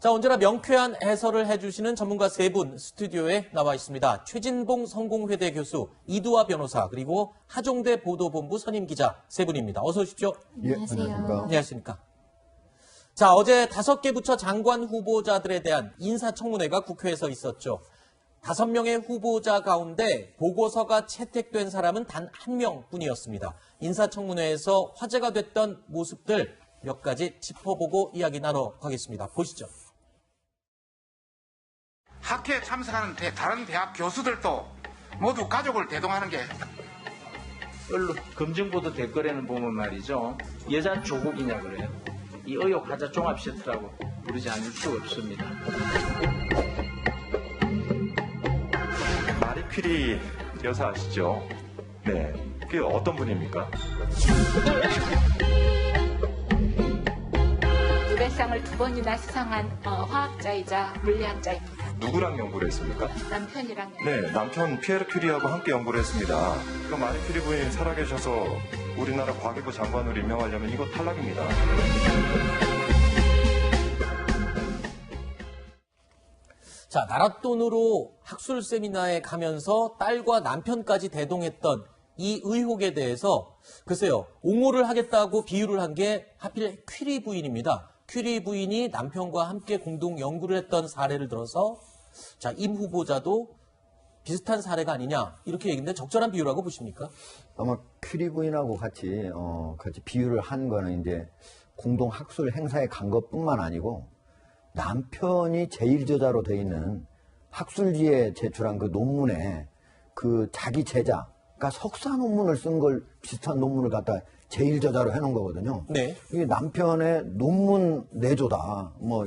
자, 언제나 명쾌한 해설을 해주시는 전문가 세 분 스튜디오에 나와 있습니다. 최진봉 성공회대 교수, 이두화 변호사, 그리고 하종대 보도본부 선임 기자 세 분입니다. 어서 오십시오. 예, 안녕하세요. 안녕하십니까. 자, 어제 5개 부처 장관 후보자들에 대한 인사청문회가 국회에서 있었죠. 5명의 후보자 가운데 보고서가 채택된 사람은 단 1명뿐이었습니다. 인사청문회에서 화제가 됐던 모습들 몇 가지 짚어보고 이야기 나눠가겠습니다. 보시죠. 학회에 참석하는 다른 대학 교수들도 모두 가족을 대동하는 게 언론 검증보도 댓글에는 보면 말이죠. 여자 조국이냐 그래요. 이 의혹 하자 종합 시트라고 부르지 않을 수 없습니다. 마리 퀴리 여사 아시죠? 네, 그게 어떤 분입니까? 노벨상을 2번이나 수상한 화학자이자 물리학자입니다. 누구랑 연구를 했습니까? 남편이랑 네, 남편 피에르 퀴리하고 함께 연구를 했습니다. 그 마리 퀴리 부인 살아계셔서 우리나라 과기부 장관으로 임명하려면 이거 탈락입니다. 자, 나랏돈으로 학술 세미나에 가면서 딸과 남편까지 대동했던 이 의혹에 대해서 글쎄요, 옹호를 하겠다고 비유를 한 게 하필 퀴리 부인입니다. 퀴리 부인이 남편과 함께 공동 연구를 했던 사례를 들어서 자, 임 후보자도 비슷한 사례가 아니냐 이렇게 얘기했는데 적절한 비유라고 보십니까? 아마 퀴리 부인하고 같이 비유를 한 거는 이제 공동 학술 행사에 간 것뿐만 아니고 남편이 제1저자로 돼 있는 학술지에 제출한 그 논문에 그 자기 제자가 석사 논문을 쓴 걸 비슷한 논문을 갖다 제1저자로 해놓은 거거든요. 네. 이게 남편의 논문 내조다. 뭐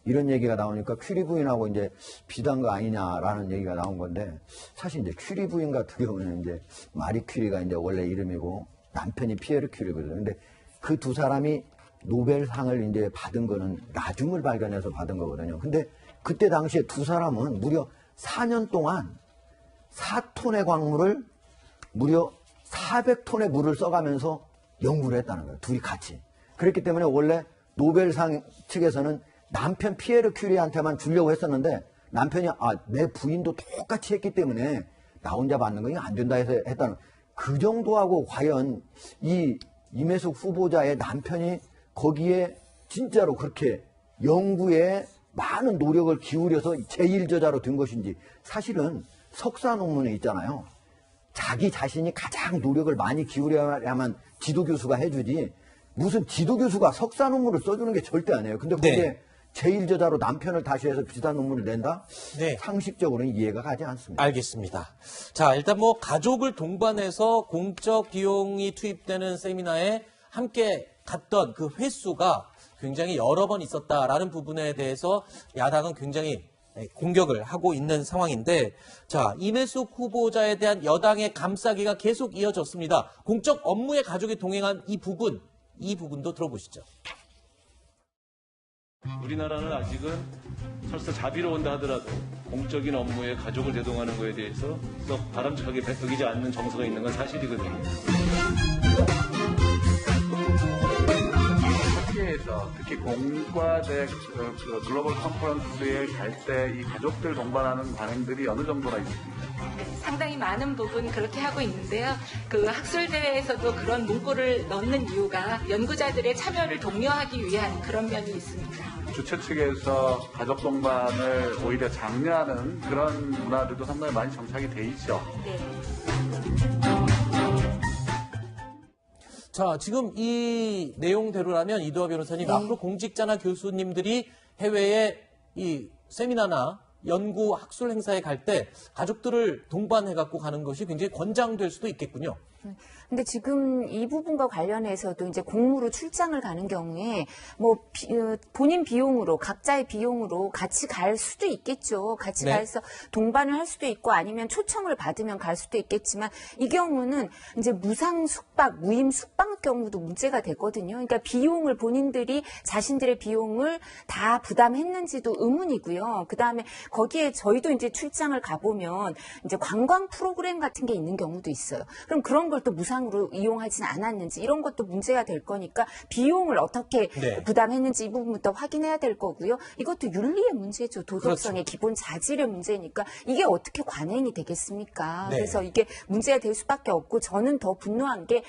이런 얘기가 나오니까 퀴리 부인하고 이제 비슷한 거 아니냐라는 얘기가 나온 건데 사실 이제 퀴리 부인 같은 경우는 이제 마리 퀴리가 이제 원래 이름이고 남편이 피에르 퀴리거든요. 근데 그 두 사람이 노벨상을 이제 받은 거는 나중을 발견해서 받은 거거든요. 근데 그때 당시에 두 사람은 무려 4년 동안 4톤의 광물을 무려 400톤의 물을 써가면서 연구를 했다는 거예요. 둘이 같이. 그렇기 때문에 원래 노벨상 측에서는 남편 피에르 큐리한테만 주려고 했었는데 남편이 내 부인도 똑같이 했기 때문에 나 혼자 받는 거 안 된다 해서 했다는 그 정도하고 과연 이 임혜숙 후보자의 남편이 거기에 진짜로 그렇게 연구에 많은 노력을 기울여서 제1저자로 된 것인지 사실은 석사 논문에 있잖아요. 자기 자신이 가장 노력을 많이 기울여야만 지도교수가 해주지 무슨 지도교수가 석사 논문을 써주는 게 절대 아니에요. 근데 그게 네. 제1저자로 남편을 다시 해서 비슷한 논문을 낸다? 네. 상식적으로는 이해가 가지 않습니다. 알겠습니다. 자, 일단 뭐 가족을 동반해서 공적 비용이 투입되는 세미나에 함께 갔던 그 횟수가 굉장히 여러 번 있었다라는 부분에 대해서 야당은 굉장히 공격을 하고 있는 상황인데 자, 임혜숙 후보자에 대한 여당의 감싸기가 계속 이어졌습니다. 공적 업무에 가족이 동행한 이 부분도 들어보시죠. 우리나라는 아직은 설사 자비로운다 하더라도 공적인 업무에 가족을 대동하는 것에 대해서 썩 바람직하게 여기지 않는 정서가 있는 건 사실이거든요. 학계에서 특히 공과대 글로벌 컨퍼런스에 갈 때 이 가족들 동반하는 관행들이 어느 정도나 있습니까? 상당히 많은 부분 그렇게 하고 있는데요. 그 학술대회에서도 그런 문구를 넣는 이유가 연구자들의 참여를 독려하기 위한 그런 면이 있습니다. 주최 측에서 가족 동반을 오히려 장려하는 그런 문화들도 상당히 많이 정착이 돼 있죠. 네. 자, 지금 이 내용대로라면 이두화 변호사님 앞으로 공직자나 교수님들이 해외에 이 세미나나 연구 학술 행사에 갈 때 가족들을 동반해갖고 가는 것이 굉장히 권장될 수도 있겠군요. 근데 지금 이 부분과 관련해서도 이제 공무로 출장을 가는 경우에 본인 비용으로 각자의 비용으로 같이 갈 수도 있겠죠. 같이 네. 가서 동반을 할 수도 있고 아니면 초청을 받으면 갈 수도 있겠지만 이 경우는 이제 무상 숙박, 무임 숙박 경우도 문제가 되거든요. 그러니까 비용을 본인들이 자신들의 비용을 다 부담했는지도 의문이고요. 그다음에 거기에 저희도 이제 출장을 가보면 이제 관광 프로그램 같은 게 있는 경우도 있어요. 그럼 그런 걸 또 무상으로 이용하진 않았는지 이런 것도 문제가 될 거니까 비용을 어떻게 네. 부담했는지 이 부분부터 확인해야 될 거고요. 이것도 윤리의 문제죠. 도덕성의 그렇죠. 기본 자질의 문제니까 이게 어떻게 관행이 되겠습니까? 네. 그래서 이게 문제가 될 수밖에 없고 저는 더 분노한 게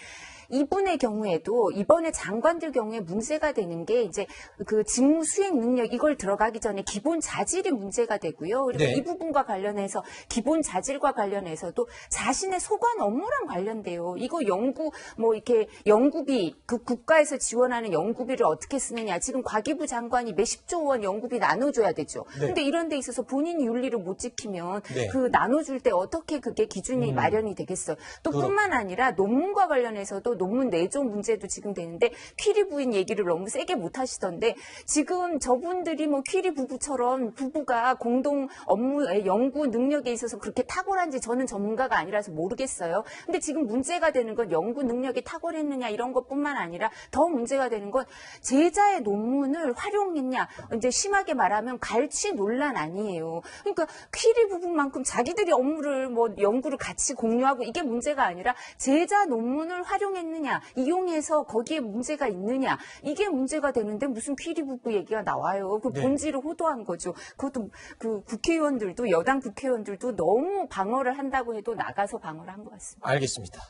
이분의 경우에도 이번에 장관들 경우에 문제가 되는 게 이제 그 직무 수행 능력 이걸 들어가기 전에 기본 자질이 문제가 되고요. 그리고 네. 이 부분과 관련해서 기본 자질과 관련해서도 자신의 소관 업무랑 관련돼요. 이거 연구 뭐 이렇게 연구비 그 국가에서 지원하는 연구비를 어떻게 쓰느냐. 지금 과기부 장관이 몇십조 원 연구비 나눠줘야 되죠. 네. 근데 이런 데 있어서 본인이 윤리를 못 지키면 네. 그 나눠줄 때 어떻게 그게 기준이 마련이 되겠어요. 또 뿐만 아니라 논문과 관련해서도 논문 내조 문제도 지금 되는데 퀴리 부인 얘기를 너무 세게 못 하시던데 지금 저분들이 뭐 퀴리 부부처럼 부부가 공동 업무의 연구 능력에 있어서 그렇게 탁월한지 저는 전문가가 아니라서 모르겠어요. 근데 지금 문제가 되는 건 연구 능력이 탁월했느냐 이런 것뿐만 아니라 더 문제가 되는 건 제자의 논문을 활용했냐 이제 심하게 말하면 갈취 논란 아니에요. 그러니까 퀴리 부분만큼 자기들이 업무를 뭐 연구를 같이 공유하고 이게 문제가 아니라 제자 논문을 활용했느냐 이용해서 거기에 문제가 있느냐 이게 문제가 되는데 무슨 퀴리 부부 얘기가 나와요. 그 네. 본질을 호도한 거죠. 그것도 그 국회의원들도 여당 국회의원들도 너무 방어를 한다고 해도 나가서 방어를 한 것 같습니다. 알겠습니다.